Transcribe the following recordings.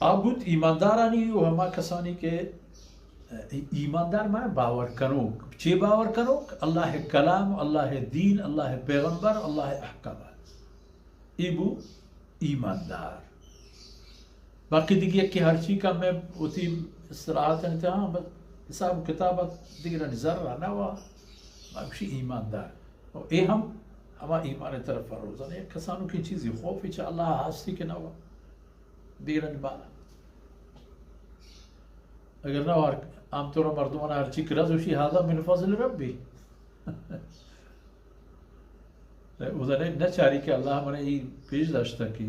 आबुत ईमानदारानी व हमा कसानी के ईमानदार माने बावर कनोक चे बावर कनोक अल्लाह कलाम अल्लाह दीन अल्लाह पैगंबर अल्लाह अहकाम इबू ईमानदार बाकी दिगी कि हर चीज का मैं उसी सराहत हाँ बस हिसाब किताबत दिगी नजर आना हुआ माशी ईमानदार और ए हम हमा ईमान तरफ रोज़ाना एक कसानों की चीज़ खौफ इच अल्लाह हास्ती के ना हुआ दिगी बाला अगर ना और आमतौर पर मर्दों हर चीज करा जोशी हादा मिन फज़ल रब्बी उधर न चारी के अल्लाह मने ये पेश दाश्ता की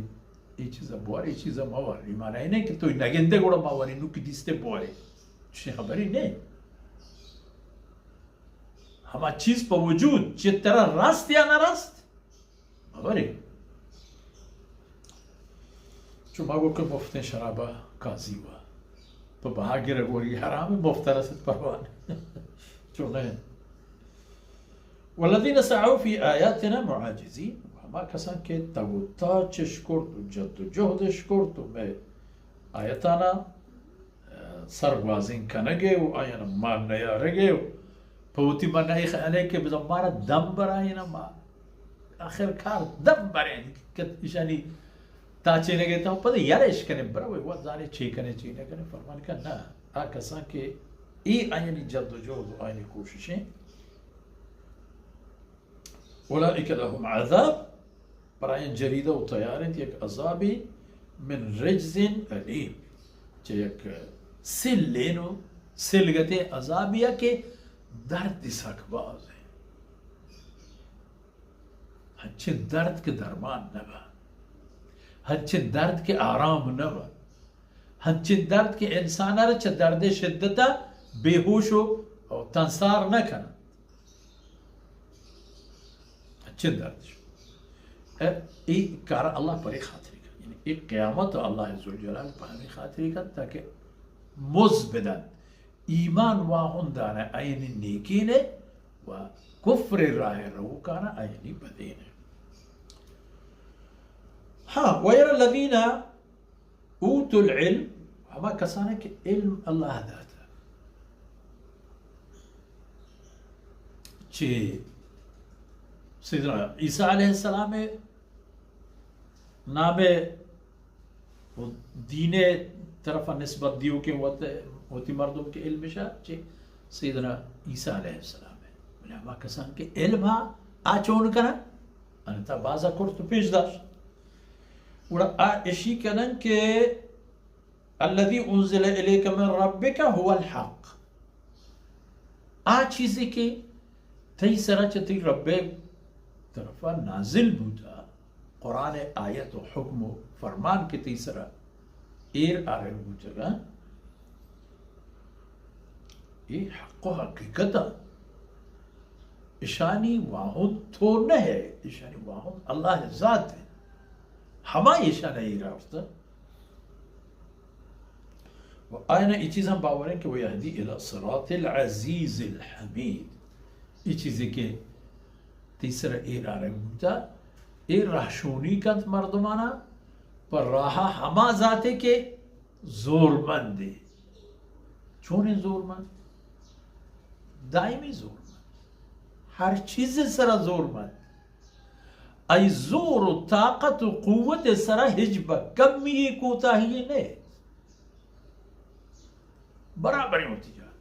ये चीज़ बुआरी चीज़ मावारी माना है नहीं कि तो नगेंदे गोड़ा मावारी नु की दिस्ते बुआरी शी खबरी नहीं हमा चीज़ पर वजूद चे तेरा रास्त या ना रास्त मावारी जो मागो के मुफ्ते शराबा काजी हुआ तो भाग्य रगोरी हराम मुफ्तरा से परवान जो नहीं वल्लज़ीन सअऊ फी आयातिना मुआजिज़ीन हमा कसान के तवता चशकोर तो जद्दोजहद शकोर तो मैं आयताना सरबाजिंग कनगे वो आयना मान नया रगे पौती मन नहीं खाने के बज़मारा दम बराई ना मा आखिर कार दम बराई कि इशानी ताचे लगे तो पता यार इश्कने बरा वो जाने चीकने चीने कने फरमान का ना आ कसान के ई आयनी जद्दोजहद आयनी कोशिशें उलाइका लहुम अज़ाब براين جريدة وطيارة يك أصابي من رجز أليم يك سلينو سلغتي أصابيا के दर्द सकबाज है अच्छे दर्द के दरमान नवा अच्छे दर्द के आराम नवा अच्छे दर्द के इंसान अच्छे दर्द शिद्दता बेहोश हो और तंसार न करना अच्छे दर्द एक कार अल्लाह पर खातिरी का यानी एक क़यामत अल्लाह ज़ुल जलाल पर खातिरी का ताकि मुज़बिदन ईमान वाहुंदाना आयनी नेकीने व कुफ्र राह रोकाना आयनी बदीने हाँ वयर लदीना ऊतुल इल्म हमा कसाने के इल्म अल्लाह दाता चे सैयदना ईसा अलैहिस्सलाम नामे वो दीने तरफ निस्बत दियो के होती मर्दों के इल्म शा चे सैयदना ईसा अलैहिस्सलाम है बोले हमा कसान के इल्म आ चोन करा अनता बाजा कोर तो पेश दाश उड़ा आ इशी कनन के अल्लज़ी उन्ज़िला इलैका मिन रब्बिका हुवल हक़ आ चीज़ के तई सरा चती रब्बे तरफा नाजिल बूता कुरान आयत व हुक्म फरमान के तीसरा एर आगे बूचगा ये हक़ हकीकत इशानी वाहुद तो न है इशानी वाहुद अल्लाह ज़ात है हमा इशाना ये रास्ता वो आयना ये चीज़ हम बावर हैं कि वो यहदी इला सिरातिल अज़ीज़िल हमीद ये चीज़ें के तीसरा एर आगे बूता एर राहशोनी कंत मर्दमाना पर राहा हमा जाते के जोरमंद है चोने जोरमंद दायमी जोरमंद हर चीज सरा जोरमंद आई जोर ताकत कुव्वत सरा हिजब कमी कोताही ने बराबर होती जा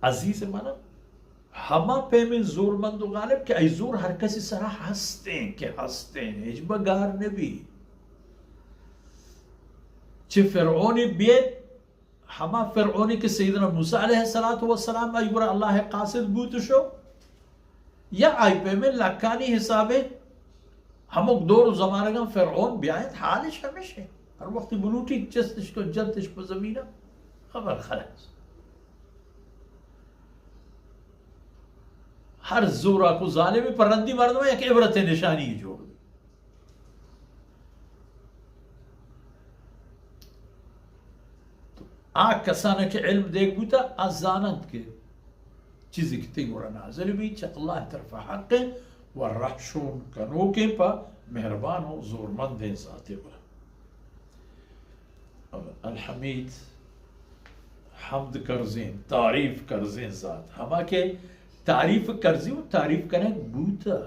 अजीज माना हमा पे में जोरमंद गालिब के आई जोर हर किसी सरा हंसते हैं के हंसते हैं हिजब गार नबी चे फिरौनी बेत हमा फिरौनी के सैयदना मूसा अलैहिस्सलातु वस्सलाम अयबरा अल्लाह कासिद बूतशो या आई पे में लकानी हिसाबे हमक दौर ज़माना फिरौन ब्यायत हालिश हमेशा हर वक्त बलूटी जस्तिश को जल्तिश पर ज़मीना खबर खलास हर जोरा को जालिम परंदी मर्द में एक इबरत निशानी जोड़ तो आ कसाना के इल्म देख बुता अजानत के चीज़ें की तेगोरा नाज़िल भी अल्लाह तरफ हक़ व रहशून कनो के पर मेहरबान हो जोरमंद है ज़ाते पर अल हमीद हमद करजें तारीफ करजें ज़ात हमा के तारीफ करजें और तारीफ करें बूता